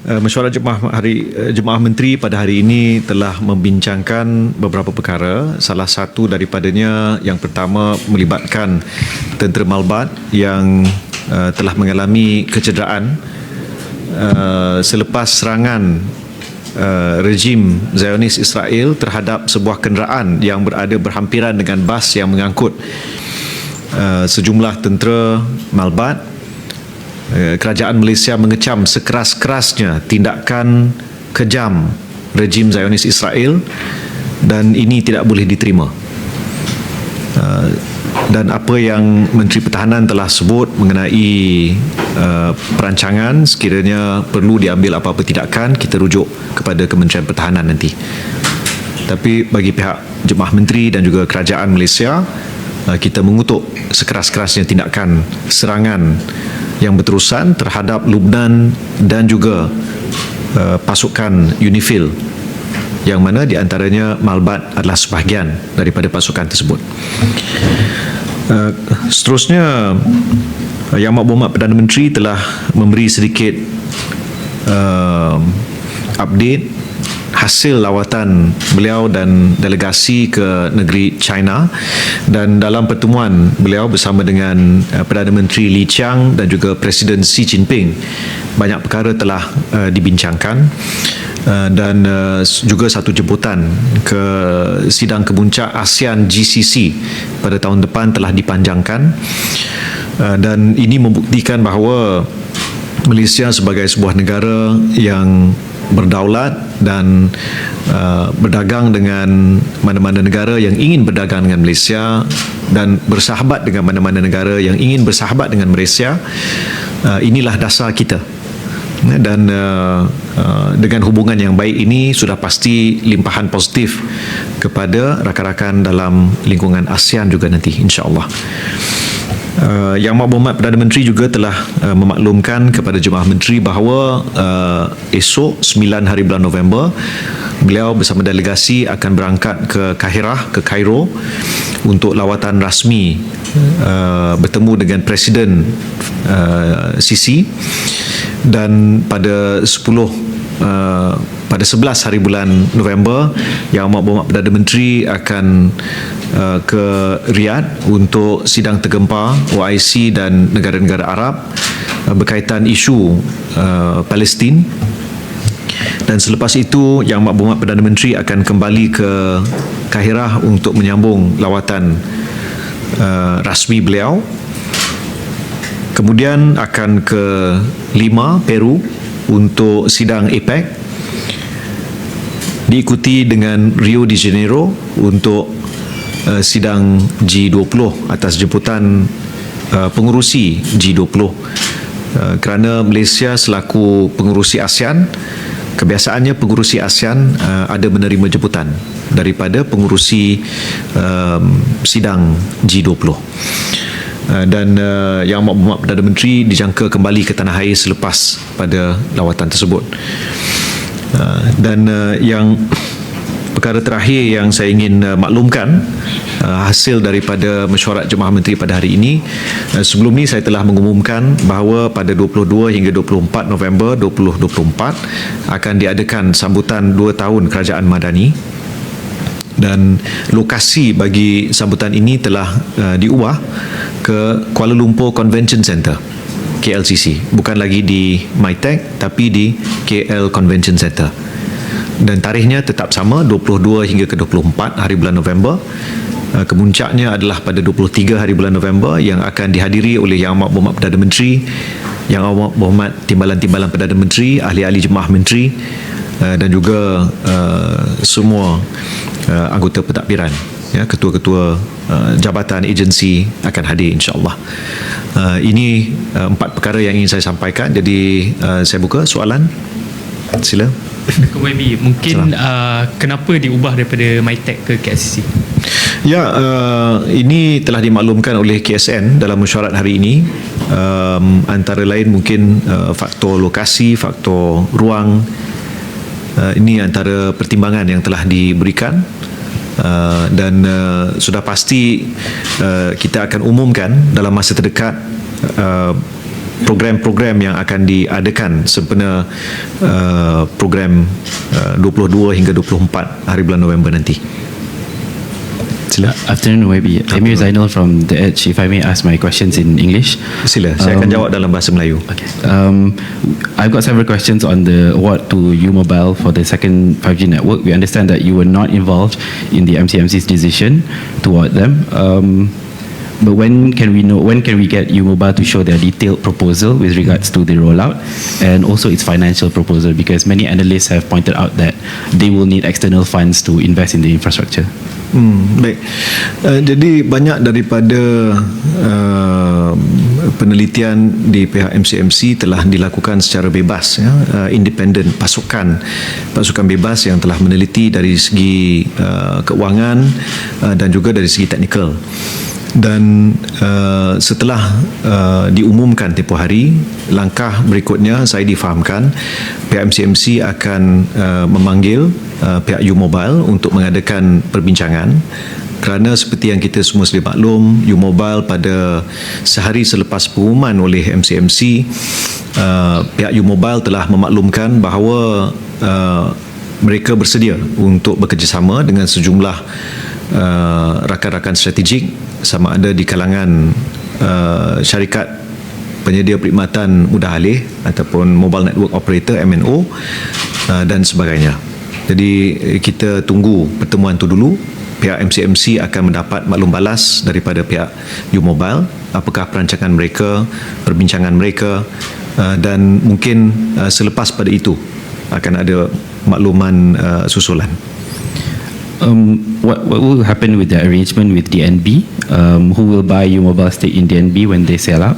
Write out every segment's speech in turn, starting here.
Mesyuarat Jemaah Menteri pada hari ini telah membincangkan beberapa perkara. Salah satu daripadanya yang pertama melibatkan tentera Malbat yang telah mengalami kecederaan selepas serangan rejim Zionis Israel terhadap sebuah kenderaan yang berada berhampiran dengan bas yang mengangkut sejumlah tentera Malbat. Kerajaan Malaysia mengecam sekeras-kerasnya tindakan kejam rejim Zionis Israel dan ini tidak boleh diterima. Dan apa yang Menteri Pertahanan telah sebut mengenai perancangan, sekiranya perlu diambil apa-apa tindakan, kita rujuk kepada Kementerian Pertahanan nanti. Tapi bagi pihak Jemaah Menteri dan juga Kerajaan Malaysia, kita mengutuk sekeras-kerasnya tindakan serangan yang berterusan terhadap Lubnan dan juga pasukan UNIFIL, yang mana di antaranya Malbat adalah sebahagian daripada pasukan tersebut. Seterusnya, Yang Amat Perdana Menteri telah memberi sedikit update hasil lawatan beliau dan delegasi ke negeri China, dan dalam pertemuan beliau bersama dengan Perdana Menteri Li Qiang dan juga Presiden Xi Jinping, banyak perkara telah dibincangkan dan juga satu jemputan ke sidang kemuncak ASEAN GCC pada tahun depan telah dipanjangkan, dan ini membuktikan bahawa Malaysia sebagai sebuah negara yang berdaulat dan berdagang dengan mana-mana negara yang ingin berdagang dengan Malaysia dan bersahabat dengan mana-mana negara yang ingin bersahabat dengan Malaysia. Inilah dasar kita, dan dengan hubungan yang baik ini sudah pasti limpahan positif kepada rakan-rakan dalam lingkungan ASEAN juga nanti, insya-Allah. Yang Amat Perdana Menteri juga telah memaklumkan kepada Jemaah Menteri bahawa esok 9 hari bulan November beliau bersama delegasi akan berangkat ke Kahirah, ke Kairo untuk lawatan rasmi bertemu dengan Presiden Sisi, dan pada 11 hari bulan November Yang Amat Perdana Menteri akan ke Riyadh untuk sidang tergempar OIC dan negara-negara Arab berkaitan isu Palestin, dan selepas itu Yang Amat Perdana Menteri akan kembali ke Kahirah untuk menyambung lawatan rasmi beliau. Kemudian akan ke Lima, Peru untuk sidang APEC, diikuti dengan Rio de Janeiro untuk sidang G20 atas jemputan pengurusi G20. Kerana Malaysia selaku pengurusi ASEAN, kebiasaannya pengurusi ASEAN ada menerima jemputan daripada pengurusi sidang G20. Dan Yang Amat Perdana Menteri dijangka kembali ke tanah air selepas pada lawatan tersebut. Dan yang perkara terakhir yang saya ingin maklumkan, hasil daripada mesyuarat Jemaah Menteri pada hari ini. Sebelum ni saya telah mengumumkan bahawa pada 22 hingga 24 November 2024 akan diadakan sambutan 2 tahun Kerajaan Madani, dan lokasi bagi sambutan ini telah diubah ke Kuala Lumpur Convention Centre, KLCC, bukan lagi di MyTech tapi di KL Convention Centre, dan tarikhnya tetap sama 22 hingga ke 24 hari bulan November. Kemuncaknya adalah pada 23 hari bulan November yang akan dihadiri oleh Yang Amat Perdana Menteri, Yang Amat Timbalan-Timbalan Perdana Menteri, ahli-ahli Jemaah Menteri dan juga semua anggota pentadbiran, ya, ketua-ketua jabatan agensi akan hadir, insya-Allah. Ini 4 perkara yang ingin saya sampaikan. Jadi saya buka soalan. Sila. KYB, mungkin kenapa diubah daripada MyTech ke KLCC? Ya, ini telah dimaklumkan oleh KSN dalam mesyuarat hari ini. Antara lain mungkin faktor lokasi, faktor ruang. Ini antara pertimbangan yang telah diberikan, dan sudah pasti kita akan umumkan dalam masa terdekat program-program yang akan diadakan sempena program 22 hingga 24 hari bulan November nanti. Sila. Afternoon, YB. Amir Zainal from The Edge. If I may ask my questions in English. Sila, saya akan jawab dalam bahasa Melayu. Okay. I've got several questions on the award to U-Mobile for the second 5G network. We understand that you were not involved in the MCMC's decision to award them. But when can we get U-Mobile to show their detailed proposal with regards to the rollout and also its financial proposal? Because many analysts have pointed out that they will need external funds to invest in the infrastructure. Baik. Jadi banyak daripada penelitian di pihak MCMC telah dilakukan secara bebas, ya, independen, pasukan bebas yang telah meneliti dari segi keuangan dan juga dari segi teknikal. Dan setelah diumumkan tempoh hari, langkah berikutnya saya difahamkan pihak MCMC akan memanggil pihak U-Mobile untuk mengadakan perbincangan, kerana seperti yang kita semua sedia maklum, U-Mobile pada sehari selepas pengumuman oleh MCMC, pihak U-Mobile telah memaklumkan bahawa mereka bersedia untuk bekerjasama dengan sejumlah rakan-rakan strategik, sama ada di kalangan syarikat penyedia perkhidmatan mudah alih ataupun Mobile Network Operator MNO dan sebagainya. Jadi kita tunggu pertemuan itu dulu. Pihak MCMC akan mendapat maklum balas daripada pihak U-Mobile, apakah perancangan mereka, perbincangan mereka, dan mungkin selepas pada itu akan ada makluman susulan. What will happen with the arrangement with DNB? Who will buy U-Mobile stake in DNB when they sell out?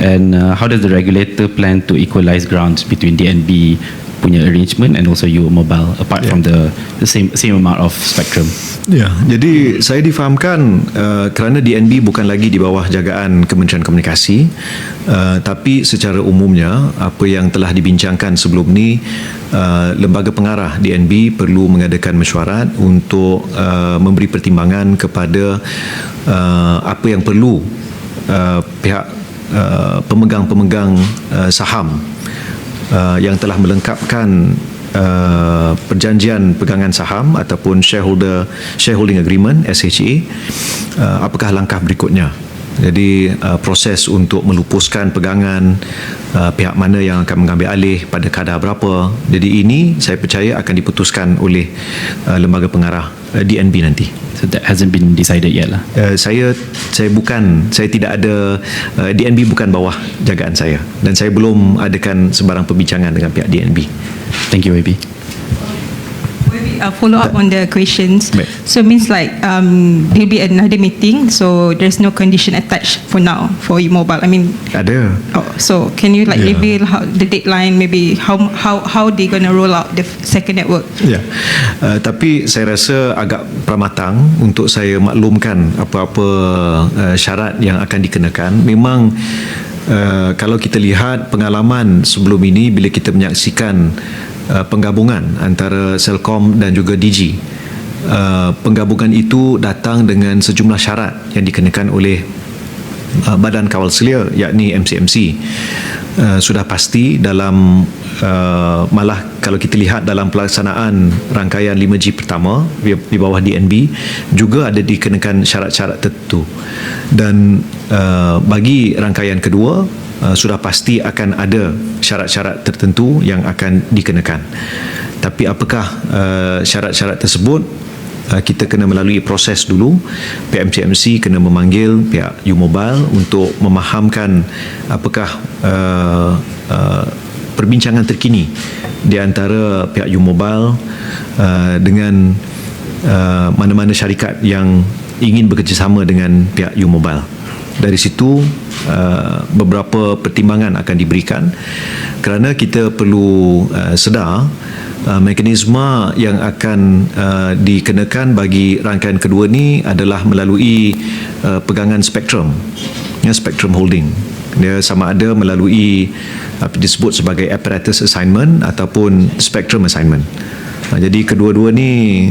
And how does the regulator plan to equalize grounds between DNB punya arrangement and also U-Mobile apart from the same amount of spectrum? Ya, jadi saya difahamkan kerana DNB bukan lagi di bawah jagaan Kementerian Komunikasi, tapi secara umumnya apa yang telah dibincangkan sebelum ni, lembaga pengarah DNB perlu mengadakan mesyuarat untuk memberi pertimbangan kepada apa yang perlu pihak pemegang-pemegang saham yang telah melengkapkan perjanjian pegangan saham ataupun shareholding agreement SHA, apakah langkah berikutnya. Jadi proses untuk melupuskan pegangan, pihak mana yang akan mengambil alih pada kadar berapa. Jadi ini saya percaya akan diputuskan oleh lembaga pengarah DNB nanti. So that hasn't been decided yet lah. Saya tidak ada, DNB bukan bawah jagaan saya, dan saya belum adakan sebarang perbincangan dengan pihak DNB. Thank you, YB. Follow up on the questions. Baik. So means like there'll be another meeting. So there's no condition attached for now for U-Mobile. I mean, Ada. so can you like reveal how the deadline, maybe how they gonna roll out the second network? Ya, tapi saya rasa agak pramatang untuk saya maklumkan apa-apa syarat yang akan dikenakan. Memang kalau kita lihat pengalaman sebelum ini, bila kita menyaksikan penggabungan antara Celcom dan juga Digi, penggabungan itu datang dengan sejumlah syarat yang dikenakan oleh Badan Kawal Selia, yakni MCMC. Sudah pasti dalam malah kalau kita lihat dalam pelaksanaan rangkaian 5G pertama di bawah DNB juga ada dikenakan syarat-syarat tertentu, dan bagi rangkaian kedua sudah pasti akan ada syarat-syarat tertentu yang akan dikenakan. Tapi apakah syarat-syarat tersebut, kita kena melalui proses dulu. Pihak MCMC kena memanggil pihak U-Mobile untuk memahamkan apakah perbincangan terkini di antara pihak U-Mobile dengan mana-mana syarikat yang ingin bekerjasama dengan pihak U-Mobile. Dari situ beberapa pertimbangan akan diberikan, kerana kita perlu sedar mekanisme yang akan dikenakan bagi rangkaian kedua ni adalah melalui pegangan spektrum, spectrum holding. Dia sama ada melalui apa disebut sebagai apparatus assignment ataupun spectrum assignment. Jadi kedua-dua ni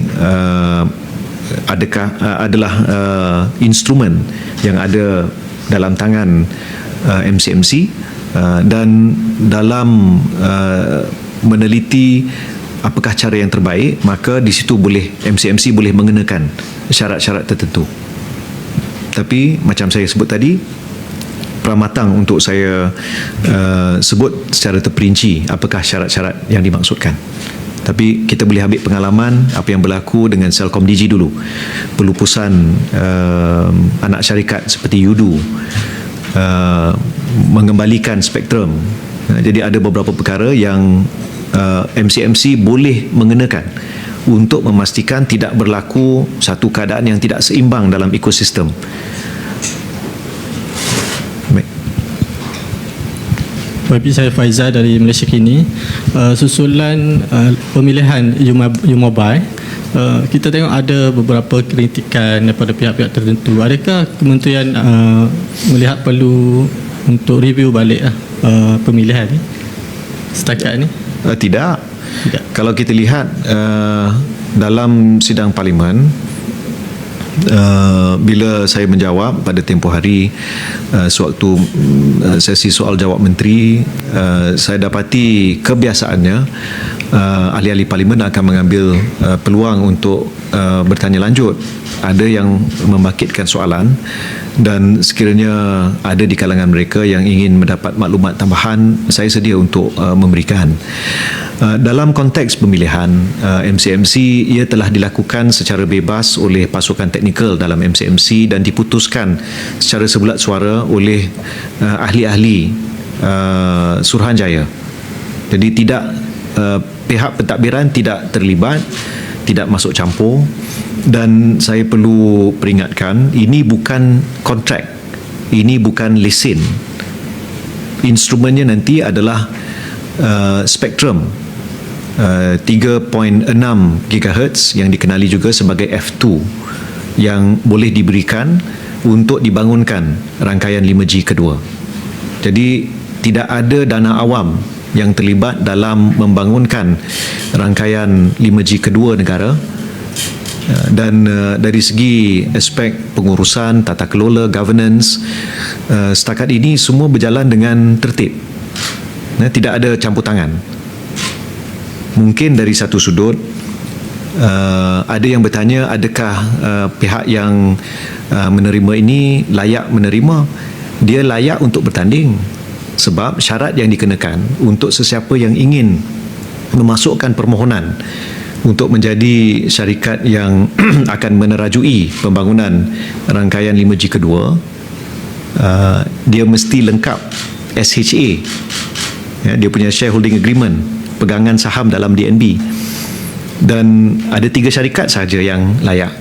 adalah instrumen yang ada dalam tangan MCMC, dan dalam meneliti apakah cara yang terbaik, maka di situ boleh MCMC boleh mengenakan syarat-syarat tertentu. Tapi macam saya sebut tadi, pramatang untuk saya sebut secara terperinci apakah syarat-syarat yang dimaksudkan. Tapi kita boleh ambil pengalaman apa yang berlaku dengan Celcom-Digi dulu, pelupusan anak syarikat seperti UDU, mengembalikan spektrum. Jadi ada beberapa perkara yang MCMC boleh mengenakan untuk memastikan tidak berlaku satu keadaan yang tidak seimbang dalam ekosistem. Baik, saya Faizal dari Malaysia Kini. Susulan pemilihan U-Mobile, kita tengok ada beberapa kritikan daripada pihak-pihak tertentu. Adakah kementerian melihat perlu untuk review balik pemilihan ni setakat ni? Tidak. Kalau kita lihat dalam sidang parlimen, bila saya menjawab pada tempoh hari sewaktu sesi soal jawab menteri, saya dapati kebiasaannya ahli-ahli parlimen akan mengambil peluang untuk bertanya lanjut. Ada yang membangkitkan soalan, dan sekiranya ada di kalangan mereka yang ingin mendapat maklumat tambahan, saya sedia untuk memberikan. Dalam konteks pemilihan MCMC, ia telah dilakukan secara bebas oleh pasukan teknikal dalam MCMC dan diputuskan secara sebulat suara oleh ahli-ahli Suruhanjaya. Jadi tidak pihak pentadbiran tidak terlibat, tidak masuk campur. Dan saya perlu peringatkan, ini bukan kontrak, ini bukan lesen. Instrumennya nanti adalah spektrum 3.6 GHz yang dikenali juga sebagai F2 yang boleh diberikan untuk dibangunkan rangkaian 5G kedua. Jadi tidak ada dana awam yang terlibat dalam membangunkan rangkaian 5G kedua negara. Dan dari segi aspek pengurusan, tata kelola, governance, setakat ini semua berjalan dengan tertib. Tidak ada campur tangan. Mungkin dari satu sudut ada yang bertanya, adakah pihak yang menerima ini layak menerima? Dia layak untuk bertanding, sebab syarat yang dikenakan untuk sesiapa yang ingin memasukkan permohonan untuk menjadi syarikat yang akan menerajui pembangunan rangkaian 5G kedua, dia mesti lengkap SHA, dia punya shareholding agreement, pegangan saham dalam DNB, dan ada 3 syarikat sahaja yang layak,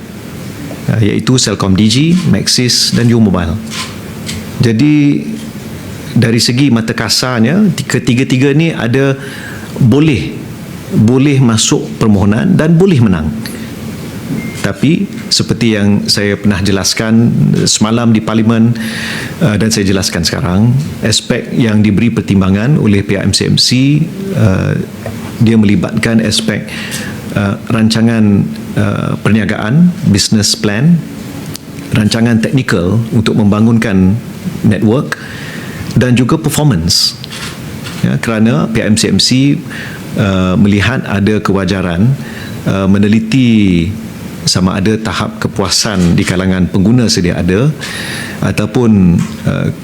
iaitu Celcom-Digi, Maxis dan U-Mobile. Jadi dari segi mata kasarnya, ketiga-tiga ni ada boleh masuk permohonan dan boleh menang. Tapi seperti yang saya pernah jelaskan semalam di parlimen dan saya jelaskan sekarang, aspek yang diberi pertimbangan oleh pihak MCMC, dia melibatkan aspek rancangan perniagaan, business plan, rancangan teknikal untuk membangunkan network, dan juga performance. Kerana pihak MCMC melihat ada kewajaran meneliti sama ada tahap kepuasan di kalangan pengguna sedia ada ataupun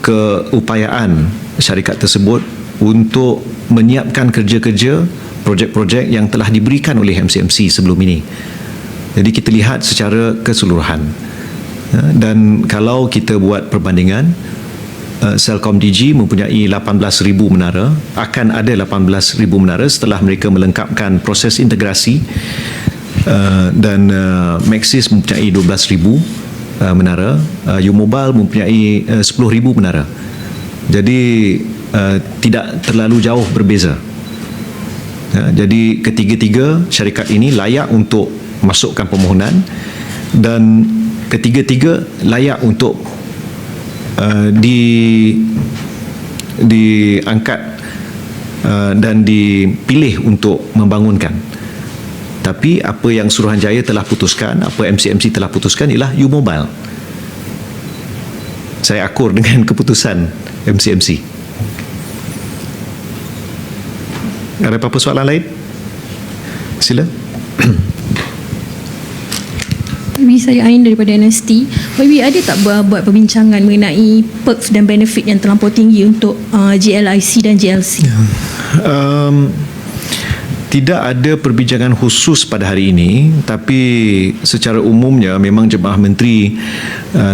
keupayaan syarikat tersebut untuk menyiapkan kerja-kerja projek-projek yang telah diberikan oleh MCMC sebelum ini. Jadi kita lihat secara keseluruhan. Dan kalau kita buat perbandingan, Celcom-Digi mempunyai 18,000 menara, akan ada 18,000 menara setelah mereka melengkapkan proses integrasi, dan Maxis mempunyai 12,000 menara, U-Mobile mempunyai 10,000 menara. Jadi tidak terlalu jauh berbeza. Jadi ketiga-tiga syarikat ini layak untuk masukkan permohonan, dan ketiga-tiga layak untuk diangkat dan dipilih untuk membangunkan. Tapi apa yang Suruhanjaya telah putuskan, apa MCMC telah putuskan ialah U-Mobile. Saya akur dengan keputusan MCMC. Ada apa-apa soalan lain? Sila. Maybe saya Ain daripada NST. Maybe ada tak buat perbincangan mengenai perks dan benefit yang terlampau tinggi untuk GLIC dan GLC? Tidak ada perbincangan khusus pada hari ini, tapi secara umumnya memang Jemaah Menteri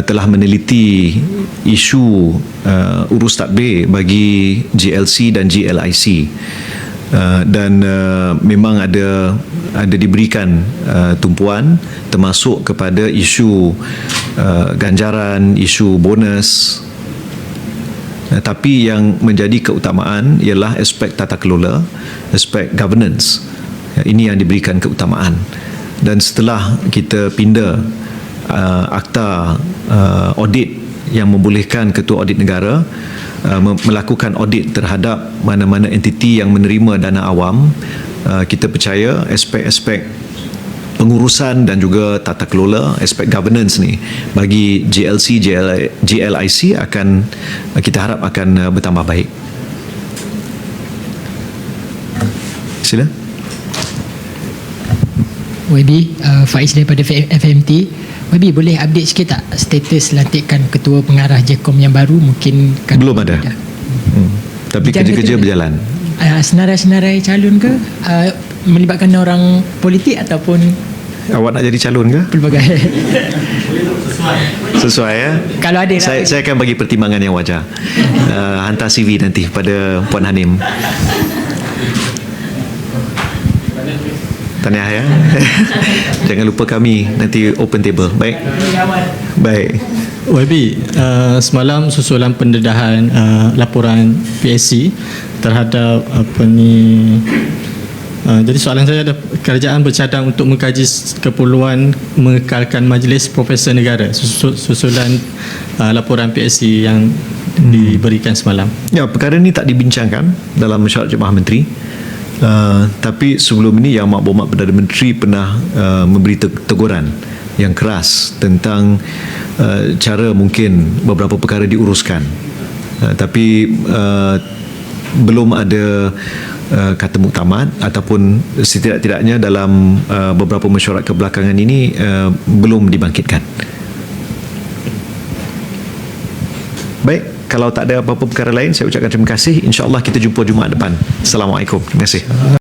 telah meneliti isu urus tadbir bagi GLC dan GLIC. Dan memang ada diberikan tumpuan termasuk kepada isu ganjaran, isu bonus. Tapi yang menjadi keutamaan ialah aspek tata kelola, aspek governance. Ini yang diberikan keutamaan. Dan setelah kita pinda akta audit yang membolehkan Ketua Audit Negara melakukan audit terhadap mana-mana entiti yang menerima dana awam, kita percaya aspek-aspek pengurusan dan juga tata kelola, aspek governance ni bagi GLC, GLIC akan, kita harap akan bertambah baik. Sila. YB, Faiz daripada FMT. YB, boleh update sikit tak status lantikan Ketua Pengarah JECOM yang baru? Mungkin kan Belum ada. Tapi kerja-kerja berjalan. Senarai-senarai calon ke? Melibatkan orang politik ataupun Awak nak jadi calon ke? pelbagai? Sesuai ya. Kalau ada Saya akan bagi pertimbangan yang wajar. Hantar CV nanti pada Puan Hanim. Tahniah ya. Jangan lupa kami nanti open table. Baik. Baik. YB, semalam susulan pendedahan laporan PSC terhadap jadi soalan saya ada, kerajaan bercadang untuk mengkaji keperluan mengekalkan Majlis Profesor Negara susulan laporan PSC yang diberikan semalam. Ya, perkara ini tak dibincangkan dalam mesyuarat Jemaah Menteri. Tapi sebelum ini Yang Berhormat Perdana Menteri pernah memberi teguran yang keras tentang cara mungkin beberapa perkara diuruskan. Tapi belum ada kata muktamad ataupun setidak-tidaknya dalam beberapa mesyuarat kebelakangan ini belum dibangkitkan. Baik. Kalau tak ada apa-apa perkara lain, saya ucapkan terima kasih. InsyaAllah kita jumpa Jumaat depan. Assalamualaikum. Terima kasih.